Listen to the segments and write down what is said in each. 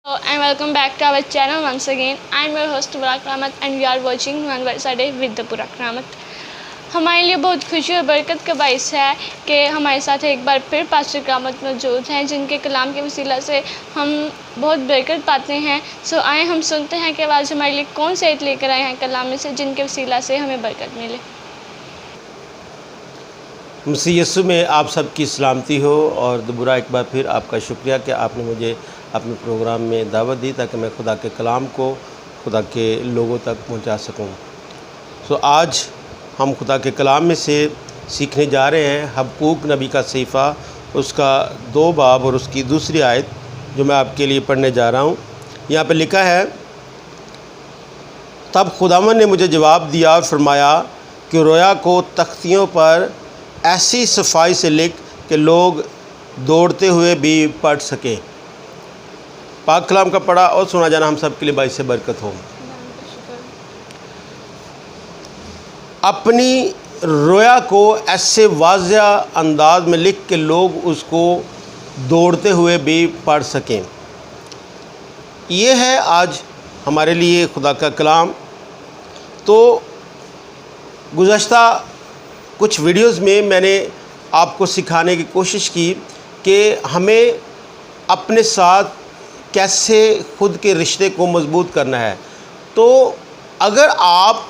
Hello and welcome back to our channel once again. I am your host Burak Rahmat and we are watching One Verse a Day with the Burak Rahmat. हमारे लिए बहुत खुशी और बरकत का बाइस है कि हमारे साथ एक बार फिर पास्टर करामत मौजूद हैं जिनके कलाम के वसीला से हम बहुत बरकत पाते हैं। सो आए हम सुनते हैं कि आज हमारे लिए कौन से आयत लेकर आए हैं कलाम में से जिनके वसीला से हमें बरकत मिले। मसीह यीशु में आप सबकी सलामती हो और दोबारा एक बार फिर आपका शुक्रिया कि आपने मुझे अपने प्रोग्राम में दावत दी ताकि मैं खुदा के कलाम को खुदा के लोगों तक पहुंचा सकूं। आज हम खुदा के कलाम में से सीखने जा रहे हैं हबक्कूक नबी का सहीफ़ा, उसका 2 बाब और उसकी दूसरी आयत जो मैं आपके लिए पढ़ने जा रहा हूं। यहाँ पे लिखा है, तब खुदावंद ने मुझे जवाब दिया और फरमाया कि रोया को तख्तियों पर ऐसी सफाई से लिख कि लोग दौड़ते हुए भी पढ़ सकें। पाक कलाम का पढ़ा और सुना जाना हम सब के लिए बाइस से बरकत हो। अपनी रोया को ऐसे वाज़िया अंदाज में लिख के लोग उसको दौड़ते हुए भी पढ़ सकें। ये है आज हमारे लिए खुदा का कलाम। तो गुज़श्ता कुछ वीडियोस में मैंने आपको सिखाने की कोशिश की कि हमें अपने साथ कैसे खुद के रिश्ते को मज़बूत करना है। तो अगर आप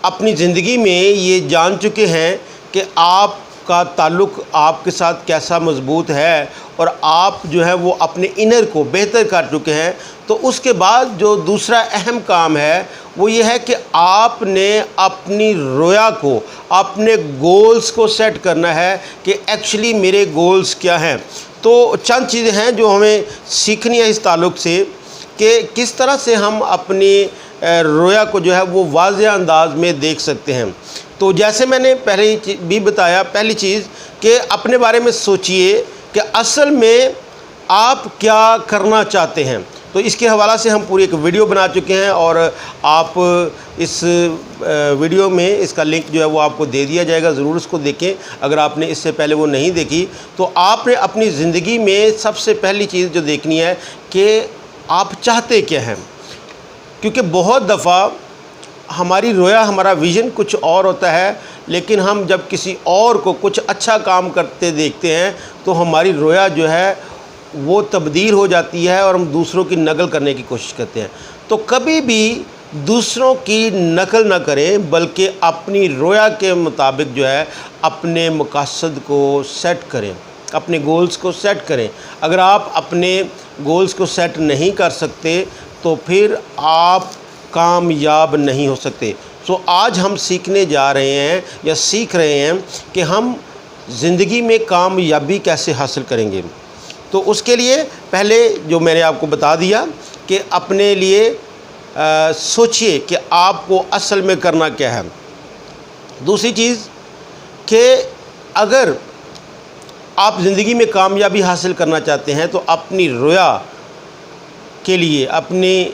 अपनी ज़िंदगी में ये जान चुके हैं कि आपका ताल्लुक़ आपके साथ कैसा मज़बूत है और आप जो है वो अपने इनर को बेहतर कर चुके हैं, तो उसके बाद जो दूसरा अहम काम है वो ये है कि आपने अपनी रोया को, अपने गोल्स को सेट करना है कि एक्चुअली मेरे गोल्स क्या हैं। तो चंद चीज़ें हैं जो हमें सीखनी है इस ताल्लुक़ से कि किस तरह से हम अपनी रोया को जो है वो वाज़िया अंदाज में देख सकते हैं। तो जैसे मैंने पहले भी बताया, पहली चीज़ कि अपने बारे में सोचिए कि असल में आप क्या करना चाहते हैं। तो इसके हवाला से हम पूरी एक वीडियो बना चुके हैं और आप इस वीडियो में इसका लिंक जो है वो आपको दे दिया जाएगा, ज़रूर उसको देखें अगर आपने इससे पहले वो नहीं देखी। तो आपने अपनी ज़िंदगी में सबसे पहली चीज़ जो देखनी है कि आप चाहते क्या हैं, क्योंकि बहुत दफ़ा हमारी रोया, हमारा विज़न कुछ और होता है, लेकिन हम जब किसी और को कुछ अच्छा काम करते देखते हैं तो हमारी रोया जो है वो तब्दील हो जाती है और हम दूसरों की नकल करने की कोशिश करते हैं। तो कभी भी दूसरों की नकल ना करें, बल्कि अपनी रोया के मुताबिक जो है अपने मकासद को सेट करें, अपने गोल्स को सेट करें। अगर आप अपने गोल्स को सेट नहीं कर सकते तो फिर आप कामयाब नहीं हो सकते। आज हम सीखने जा रहे हैं या सीख रहे हैं कि हम ज़िंदगी में कामयाबी कैसे हासिल करेंगे। तो उसके लिए पहले जो मैंने आपको बता दिया कि अपने लिए सोचिए कि आपको असल में करना क्या है। दूसरी चीज़ कि अगर आप ज़िंदगी में कामयाबी हासिल करना चाहते हैं तो अपनी रोया के लिए, अपने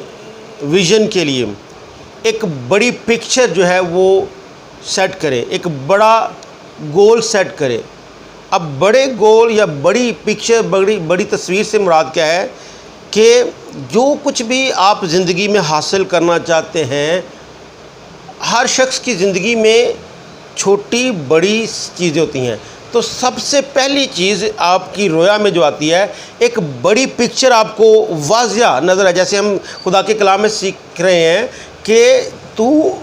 विज़न के लिए एक बड़ी पिक्चर जो है वो सेट करें, एक बड़ा गोल सेट करें। अब बड़े गोल या बड़ी पिक्चर, बड़ी तस्वीर से मुराद क्या है कि जो कुछ भी आप ज़िंदगी में हासिल करना चाहते हैं, हर शख्स की ज़िंदगी में छोटी बड़ी चीज़ें होती हैं। तो सबसे पहली चीज़ आपकी रोया में जो आती है, एक बड़ी पिक्चर आपको वाज़िया नज़र है। जैसे हम खुदा के कलाम में सीख रहे हैं कि तू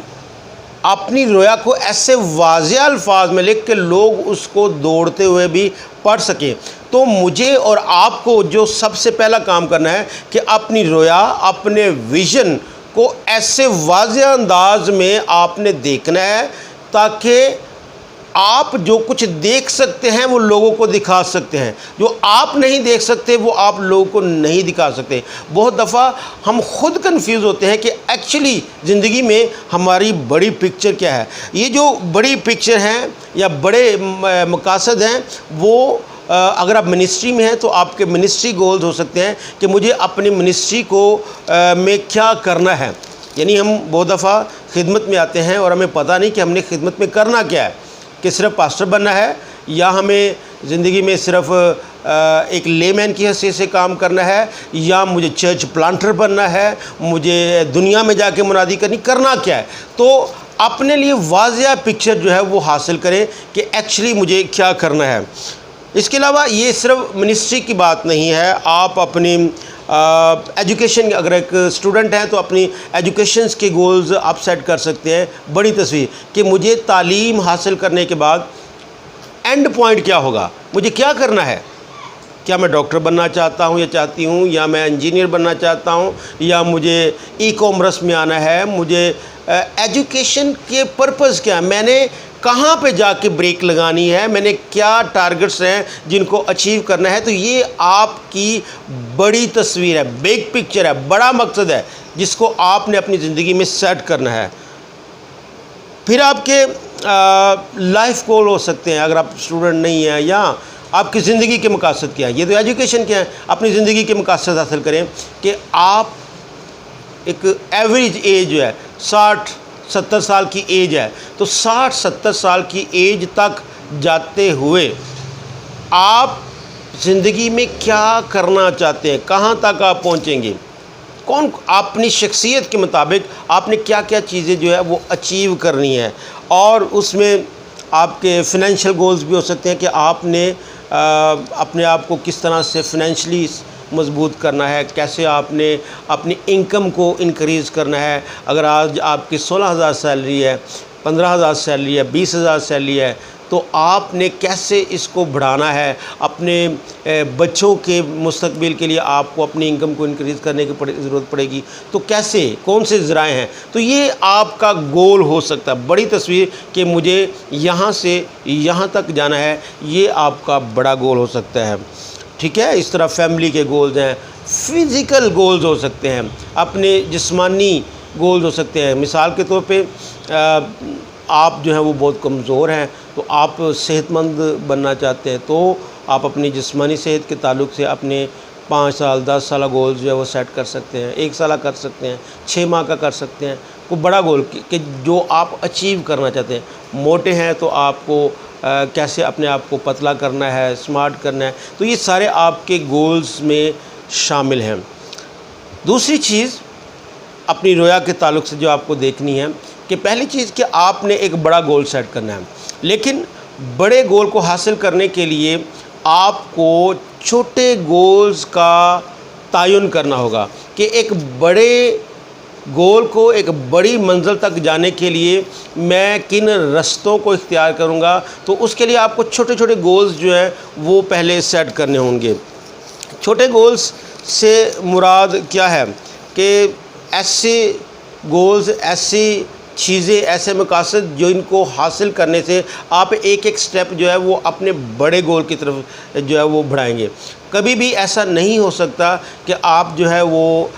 अपनी रोया को ऐसे वाज़िया अल्फाज में लिख के लोग उसको दौड़ते हुए भी पढ़ सकें। तो मुझे और आपको जो सबसे पहला काम करना है कि अपनी रोया, अपने विज़न को ऐसे वाज़िया अंदाज में आपने देखना है ताकि आप जो कुछ देख सकते हैं वो लोगों को दिखा सकते हैं, जो आप नहीं देख सकते वो आप लोगों को नहीं दिखा सकते। बहुत दफ़ा हम खुद कंफ्यूज होते हैं कि एक्चुअली ज़िंदगी में हमारी बड़ी पिक्चर क्या है। ये जो बड़ी पिक्चर हैं या बड़े मकासद हैं वो अगर आप मिनिस्ट्री में हैं तो आपके मिनिस्ट्री गोल्स हो सकते हैं कि मुझे अपनी मिनिस्ट्री को में क्या करना है। यानी हम बहुत दफ़ा खिदमत में आते हैं और हमें पता नहीं कि हमने खिदमत में करना क्या है, कि सिर्फ पास्टर बनना है या हमें ज़िंदगी में सिर्फ एक लेमैन की हैसियत से काम करना है, या मुझे चर्च प्लांटर बनना है, मुझे दुनिया में जाके मुनादी करना क्या है। तो अपने लिए वाज़िया पिक्चर जो है वो हासिल करें कि एक्चुअली मुझे क्या करना है। इसके अलावा ये सिर्फ मिनिस्ट्री की बात नहीं है, आप अपनी एजुकेशन, अगर एक स्टूडेंट हैं तो अपनी एजुकेशंस के गोल्स आप सेट कर सकते हैं। बड़ी तस्वीर कि मुझे तालीम हासिल करने के बाद एंड पॉइंट क्या होगा, मुझे क्या करना है। क्या मैं डॉक्टर बनना चाहता हूँ या चाहती हूँ, या मैं इंजीनियर बनना चाहता हूँ, या मुझे ई-कॉमर्स में आना है। मुझे एजुकेशन के पर्पज़ क्या है, मैंने कहाँ पे जाके ब्रेक लगानी है, मैंने क्या टारगेट्स हैं जिनको अचीव करना है। तो ये आपकी बड़ी तस्वीर है, बिग पिक्चर है, बड़ा मकसद है जिसको आपने अपनी ज़िंदगी में सेट करना है। फिर आपके लाइफ गोल हो सकते हैं, अगर आप स्टूडेंट नहीं हैं, या आपकी ज़िंदगी के मकसद क्या है। ये तो एजुकेशन क्या है, अपनी ज़िंदगी के मकसद हासिल करें कि आप एक एवरेज एज जो है 60-70 साल की एज है, तो 60-70 साल की एज तक जाते हुए आप ज़िंदगी में क्या करना चाहते हैं, कहाँ तक आप पहुँचेंगे, कौन अपनी शख्सियत के मुताबिक आपने क्या क्या चीज़ें जो है वो अचीव करनी है। और उसमें आपके फिनेंशियल गोल्स भी हो सकते हैं कि आपने अपने आप को किस तरह से फिनेंशली मजबूत करना है, कैसे आपने अपनी इनकम को इंक्रीज़ करना है। अगर आज आपकी 16,000 सैलरी है, 15,000 सैलरी है, 20,000 सैलरी है, तो आपने कैसे इसको बढ़ाना है। अपने बच्चों के मुस्तकबिल के लिए आपको अपनी इनकम को इंक्रीज़ करने की ज़रूरत पड़ेगी, तो कैसे, कौन से ज़राए हैं। तो ये आपका गोल हो सकता है, बड़ी तस्वीर कि मुझे यहाँ से यहाँ तक जाना है, ये आपका बड़ा गोल हो सकता है। ठीक है, इस तरह फैमिली के गोल्स हैं, फिज़िकल गोल्स हो सकते हैं, अपने जिस्मानी गोल्स हो सकते हैं। मिसाल के तौर पे आप जो है वो बहुत कमज़ोर हैं, तो आप सेहतमंद बनना चाहते हैं, तो आप अपनी जिस्मानी सेहत के ताल्लुक से अपने 5 साल 10 साल गोल्स जो है वो सेट कर सकते हैं, 1 साल कर सकते हैं, 6 माह का कर सकते हैं। कोई बड़ा गोल कि जो आप अचीव करना चाहते हैं। मोटे हैं तो आपको कैसे अपने आप को पतला करना है, स्मार्ट करना है, तो ये सारे आपके गोल्स में शामिल हैं। दूसरी चीज़ अपनी रोया के ताल्लुक से जो आपको देखनी है कि पहली चीज़ कि आपने एक बड़ा गोल सेट करना है, लेकिन बड़े गोल को हासिल करने के लिए आपको छोटे गोल्स का तयन करना होगा कि एक बड़े गोल को, एक बड़ी मंजिल तक जाने के लिए मैं किन रास्तों को इख्तियार करूंगा। तो उसके लिए आपको छोटे छोटे गोल्स जो हैं वो पहले सेट करने होंगे। छोटे गोल्स से मुराद क्या है कि ऐसे गोल्स, ऐसी चीज़ें, ऐसे मकासद जो इनको हासिल करने से आप एक एक स्टेप जो है वो अपने बड़े गोल की तरफ जो है वो बढ़ाएंगे। कभी भी ऐसा नहीं हो सकता कि आप जो है वो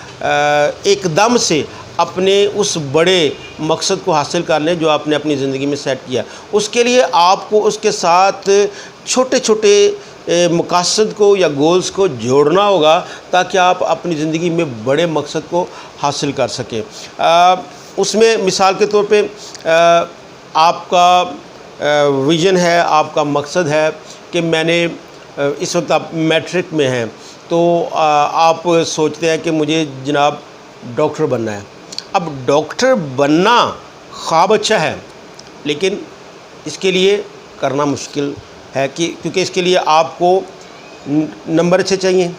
एकदम से अपने उस बड़े मकसद को हासिल कर लें जो आपने अपनी ज़िंदगी में सेट किया। उसके लिए आपको उसके साथ छोटे छोटे मकासद को या गोल्स को जोड़ना होगा ताकि आप अपनी ज़िंदगी में बड़े मकसद को हासिल कर सकें। उसमें मिसाल के तौर पे आपका विज़न है, आपका मकसद है कि मैंने इस वक्त आप मैट्रिक में हैं, तो आप सोचते हैं कि मुझे जनाब डॉक्टर बनना है। अब डॉक्टर बनना ख्वाब अच्छा है, लेकिन इसके लिए करना मुश्किल है क्योंकि इसके लिए आपको नंबर अच्छे चाहिए,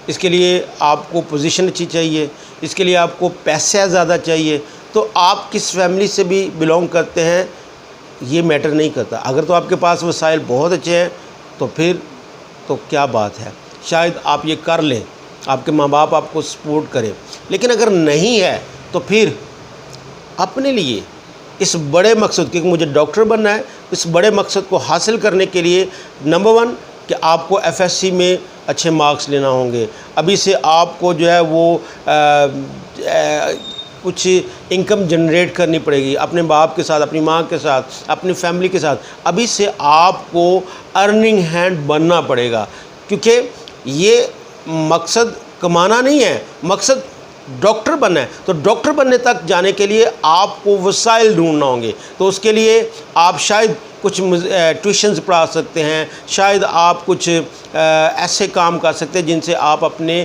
इसके लिए आपको पोजीशन अच्छी चाहिए, इसके लिए आपको पैसा ज़्यादा चाहिए। तो आप किस फैमिली से भी बिलोंग करते हैं ये मैटर नहीं करता। अगर तो आपके पास वसाइल बहुत अच्छे हैं तो फिर तो क्या बात है, शायद आप ये कर लें, आपके माँ बाप आपको सपोर्ट करें। लेकिन अगर नहीं है तो फिर अपने लिए इस बड़े मकसद, क्योंकि मुझे डॉक्टर बनना है, इस बड़े मकसद को हासिल करने के लिए नंबर 1 कि आपको एफएससी में अच्छे मार्क्स लेना होंगे। अभी से आपको जो है वो कुछ इनकम जनरेट करनी पड़ेगी अपने बाप के साथ, अपनी माँ के साथ, अपनी फैमिली के साथ। अभी से आपको अर्निंग हैंड बनना पड़ेगा, क्योंकि ये मकसद कमाना नहीं है, मकसद डॉक्टर बनना है। तो डॉक्टर बनने तक जाने के लिए आपको वसाइल ढूंढना होंगे। तो उसके लिए आप शायद कुछ ट्यूशन्स पढ़ा सकते हैं, शायद आप कुछ ऐसे काम कर सकते हैं जिनसे आप अपने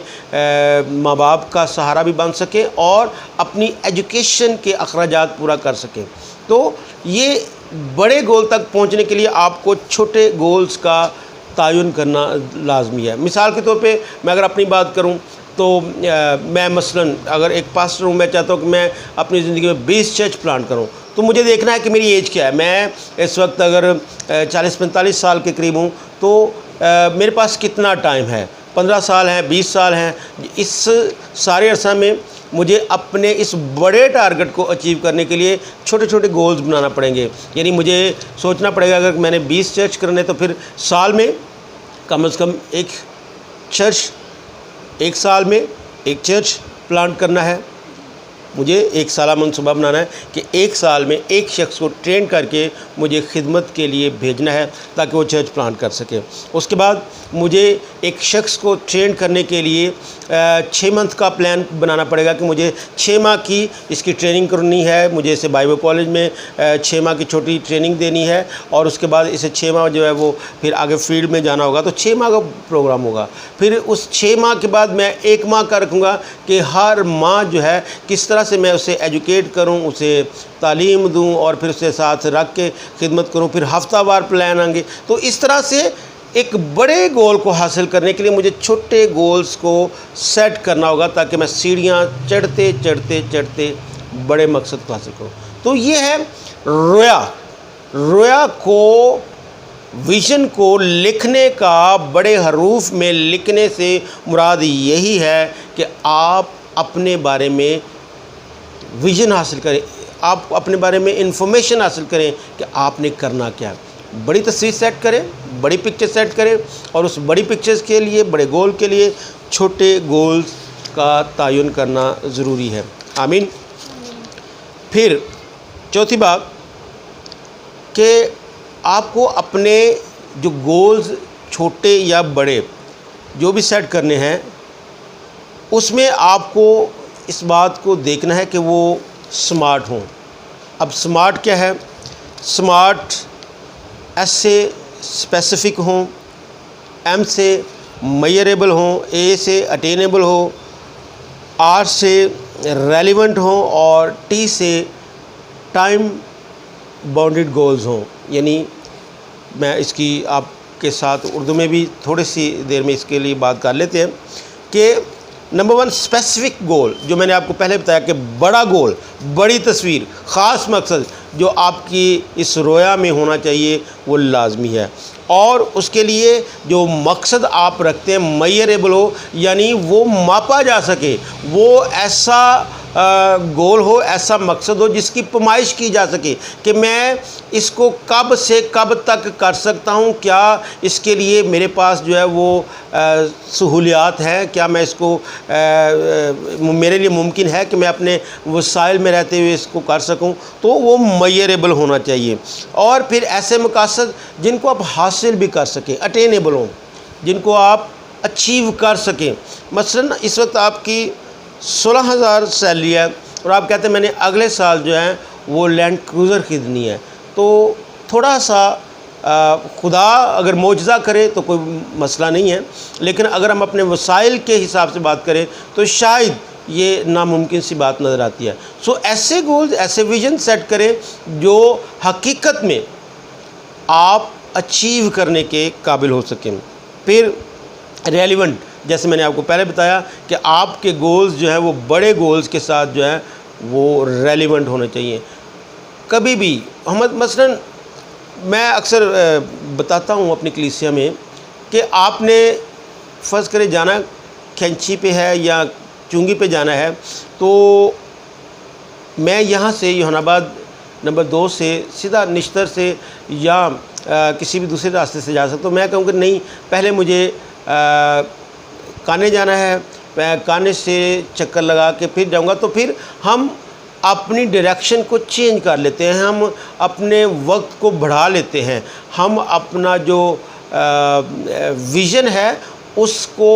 माँ बाप का सहारा भी बन सकें और अपनी एजुकेशन के अखराजात पूरा कर सकें। तो ये बड़े गोल तक पहुंचने के लिए आपको छोटे गोल्स का तयन करना लाजमी है। मिसाल के तौर पे मैं अगर अपनी बात करूं तो मैं मसलन अगर एक पास्टर हूँ, मैं चाहता हूँ कि मैं अपनी ज़िंदगी में 20 चर्च प्लांट करूँ, तो मुझे देखना है कि मेरी एज क्या है। मैं इस वक्त अगर 40-45 साल के करीब हूँ तो मेरे पास कितना टाइम है, 15 साल हैं, 20 साल हैं। इस सारे अरसा में मुझे अपने इस बड़े टारगेट को अचीव करने के लिए छोटे छोटे गोल्स बनाना पड़ेंगे। यानी मुझे सोचना पड़ेगा अगर मैंने 20 चर्च करने तो फिर साल में कम से कम एक चर्च, एक साल में एक चर्च प्लांट करना है। मुझे एक साला मनसूबा बनाना है कि एक साल में एक शख्स को ट्रेन करके मुझे खिदमत के लिए भेजना है ताकि वो चर्च प्लांट कर सके। उसके बाद मुझे एक शख्स को ट्रेन करने के लिए 6 मंथ का प्लान बनाना पड़ेगा कि मुझे 6 माह की इसकी ट्रेनिंग करनी है। मुझे इसे बाइबल कॉलेज में 6 माह की छोटी ट्रेनिंग देनी है और उसके बाद इसे 6 माह जो है वो फिर आगे फील्ड में जाना होगा, तो 6 माह का प्रोग्राम होगा। फिर उस 6 माह के बाद मैं 1 माह का रखूँगा कि हर माह जो है किस तरह से मैं उसे एजुकेट करूं, उसे तालीम दूं और फिर उसे साथ रख के खिदमत करूं। फिर हफ्तावार प्लान आएंगे। तो इस तरह से एक बड़े गोल को हासिल करने के लिए मुझे छोटे गोल्स को सेट करना होगा ताकि मैं सीढ़ियां चढ़ते चढ़ते चढ़ते बड़े मकसद को हासिल करूं। तो ये है रोया। रोया को, विज़न को लिखने का, बड़े हरूफ में लिखने से मुराद यही है कि आप अपने बारे में विज़न हासिल करें, आप अपने बारे में इंफॉर्मेशन हासिल करें कि आपने करना क्या है। बड़ी तस्वीर सेट करें, बड़ी पिक्चर सेट करें और उस बड़ी पिक्चर्स के लिए, बड़े गोल के लिए छोटे गोल्स का तयन करना ज़रूरी है। आमीन। फिर चौथी बात कि आपको अपने जो गोल्स छोटे या बड़े जो भी सेट करने हैं उसमें आपको इस बात को देखना है कि वो स्मार्ट हों। अब स्मार्ट क्या है? स्मार्ट एस से स्पेसिफिक हों, एम से मेजरेबल हों, ए से अटेनेबल हो, आर से रेलिवेंट हों और टी से टाइम बाउंडेड गोल्स हों। यानी मैं इसकी आपके साथ उर्दू में भी थोड़ी सी देर में इसके लिए बात कर लेते हैं कि नंबर 1 स्पेसिफिक गोल, जो मैंने आपको पहले बताया कि बड़ा गोल, बड़ी तस्वीर, ख़ास मकसद जो आपकी इस रोया में होना चाहिए वो लाजमी है। और उसके लिए जो मकसद आप रखते हैं मेजरेबल हो, यानी वो मापा जा सके, वो ऐसा गोल हो, ऐसा मकसद हो जिसकी पैमाइश की जा सके कि मैं इसको कब से कब तक कर सकता हूँ, क्या इसके लिए मेरे पास जो है वो सहूलियात हैं, क्या मैं इसको मेरे लिए मुमकिन है कि मैं अपने वसाइल में रहते हुए इसको कर सकूं। तो वो मेजरेबल होना चाहिए। और फिर ऐसे मकसद जिनको आप हासिल भी कर सकें, अटेनेबल हों, जिनको आप अचीव कर सकें। मसलन इस वक्त आपकी 16,000 सैलरी है और आप कहते हैं मैंने अगले साल जो है वो लैंड क्रूज़र ख़रीदनी है, तो थोड़ा सा खुदा अगर मौजज़ा करे तो कोई मसला नहीं है, लेकिन अगर हम अपने वसाइल के हिसाब से बात करें तो शायद ये नामुमकिन सी बात नज़र आती है। सो ऐसे गोल्स, ऐसे विज़न सेट करें जो हकीकत में आप अचीव करने के काबिल हो सकें। फिर रेलिवेंट, जैसे मैंने आपको पहले बताया कि आपके गोल्स जो हैं वो बड़े गोल्स के साथ जो है वो रेलिवेंट होने चाहिए। कभी भी हम मसलन मैं अक्सर बताता हूँ अपनी कलीसिया में कि आपने फ़र्ज़ करें जाना कैंची पे है या चुंगी पे जाना है, तो मैं यहाँ से योहानाबाद नंबर 2 से सीधा निश्तर से या किसी भी दूसरे रास्ते से जा सकता हूँ। मैं कहूँगा नहीं, पहले मुझे काने जाना है, मैं काने से चक्कर लगा के फिर जाऊँगा। तो फिर हम अपनी डायरेक्शन को चेंज कर लेते हैं, हम अपने वक्त को बढ़ा लेते हैं, हम अपना जो विज़न है उसको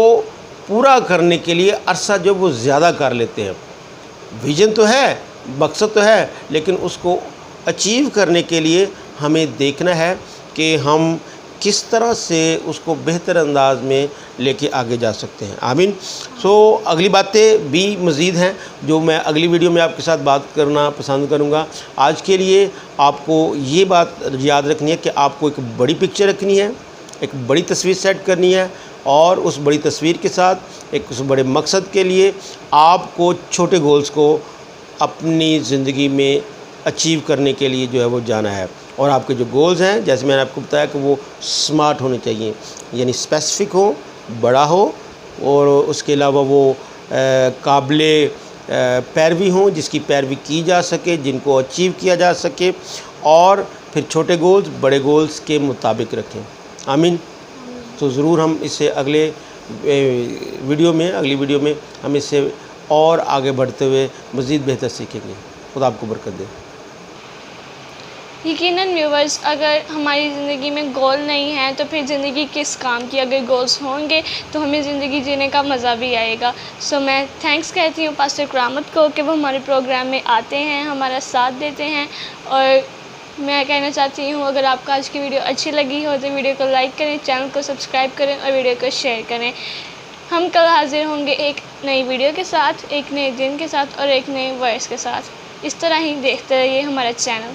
पूरा करने के लिए अरसा जो वो ज़्यादा कर लेते हैं। विज़न तो है, मकसद तो है, लेकिन उसको अचीव करने के लिए हमें देखना है कि हम किस तरह से उसको बेहतर अंदाज में लेके आगे जा सकते हैं। आमीन। अगली बातें भी मज़ीद हैं जो मैं अगली वीडियो में आपके साथ बात करना पसंद करूंगा। आज के लिए आपको ये बात याद रखनी है कि आपको एक बड़ी पिक्चर रखनी है, एक बड़ी तस्वीर सेट करनी है, और उस बड़ी तस्वीर के साथ एक उस बड़े मकसद के लिए आपको छोटे गोल्स को अपनी ज़िंदगी में अचीव करने के लिए जो है वो जाना है। और आपके जो गोल्स हैं, जैसे मैंने आपको बताया कि वो स्मार्ट होने चाहिए, यानी स्पेसिफिक हो, बड़ा हो, और उसके अलावा वो काबिले पैरवी हों, जिसकी पैरवी की जा सके, जिनको अचीव किया जा सके, और फिर छोटे गोल्स बड़े गोल्स के मुताबिक रखें। आमीन। तो ज़रूर हम इससे अगली वीडियो में हम इससे और आगे बढ़ते हुए मज़ीद बेहतर सीखेंगे। खुदा आपको बरकत दे। यकीनन व्यूवर्स, अगर हमारी ज़िंदगी में गोल नहीं है तो फिर ज़िंदगी किस काम की। अगर गोल्स होंगे तो हमें ज़िंदगी जीने का मज़ा भी आएगा। मैं थैंक्स कहती हूँ पास्टर करामत को कि वो हमारे प्रोग्राम में आते हैं, हमारा साथ देते हैं। और मैं कहना चाहती हूँ, अगर आपको आज की वीडियो अच्छी लगी हो तो वीडियो को लाइक करें, चैनल को सब्सक्राइब करें और वीडियो को शेयर करें। हम कल हाजिर होंगे एक नई वीडियो के साथ, एक नए दिन के साथ और एक नए वर्स के साथ। इस तरह ही देखते रहिए हमारा चैनल।